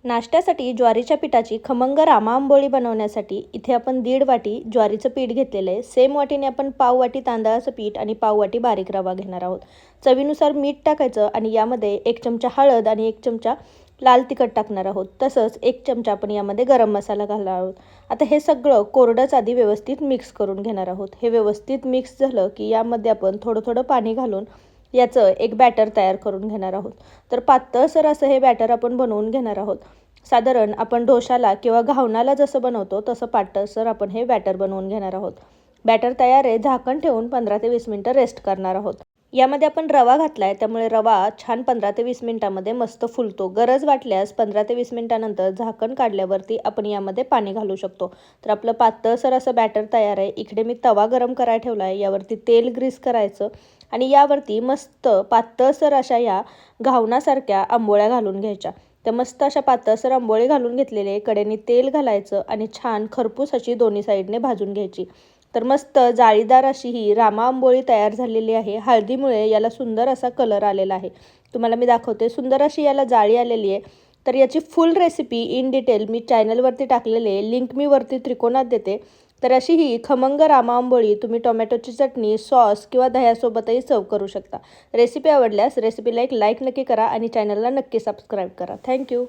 नाश्त्यासाठी ज्वारीच्या पिठाची खमंग रामा आंबोळी बनवण्यासाठी इथे आपण 1.5 वाटी ज्वारीचं पीठ घेतलेलं आहे. सेम वाटीने आपण पाव वाटी तांदळाचं पीठ आणि पाव वाटी बारीक रवा घेणार आहोत. चवीनुसार मीठ टाकायचं आणि यामध्ये 1 चमचा हळद आणि 1 चमचा लाल तिखट टाकणार आहोत. तसंच 1 चमचा आपण यामध्ये गरम मसाला घालणार आहोत. आता हे सगळं कोरडंच आधी व्यवस्थित मिक्स करून घेणार आहोत. हे व्यवस्थित मिक्स झालं की यामध्ये आपण थोडं थोडं पाणी घालून याचं एक बॅटर तयार करून घेणार आहोत. तर पातळसर असं हे बॅटर आपण बनवून घेणार आहोत. साधारण आपण डोशाला किंवा घावनाला जसं बनवतो तसं पातळसर आपण हे बॅटर बनवून घेणार आहोत. बॅटर तयार आहे. झाकण ठेवून 15 ते 20 मिनिटं रेस्ट करणार आहोत. यामध्ये आपण रवा घातला आहे, त्यामुळे रवा छान 15 ते 20 मिनिटांमध्ये मस्त फुलतो. गरज वाटल्यास 15 ते 20 मिनिटांनंतर झाकण काढल्यावरती आपण यामध्ये पाणी घालू शकतो. तर आपलं पातळसर असं बॅटर तयार आहे. इकडे मी तवा गरम करायला ठेवला आहे. यावरती तेल ग्रीस करायचं आणि यावरती मस्त पातळसर अशा या घावनासारख्या आंबोळ्या घालून घ्यायच्या. तर मस्त अशा पातळसर आंबोळी घालून घेतलेले कडेने तेल घालायचं आणि छान खरपूस अशी दोन्ही साईडने भाजून घ्यायची. तर मस्त जाळीदार अशी ही रामा आंबोळी तयार झालेली आहे. हळदीमुळे याला सुंदर असा कलर आलेला आहे. तुम्हाला मी दाखवते. सुंदर अशी याला जाळी आलेली आहे. तर याची फुल रेसिपी इन डिटेल मी चॅनलवरती टाकलेली आहे. लिंक मी वरती त्रिकोणात देते. तर अशी ही खमंग रामा आंबोळी तुम्ही टोमॅटोची चटणी, सॉस किंवा दह्यासोबतही सर्व करू शकता. रेसिपी आवडल्यास रेसिपीला एक लाईक नक्की करा आणि चॅनलला नक्की सबस्क्राईब करा. थँक्यू.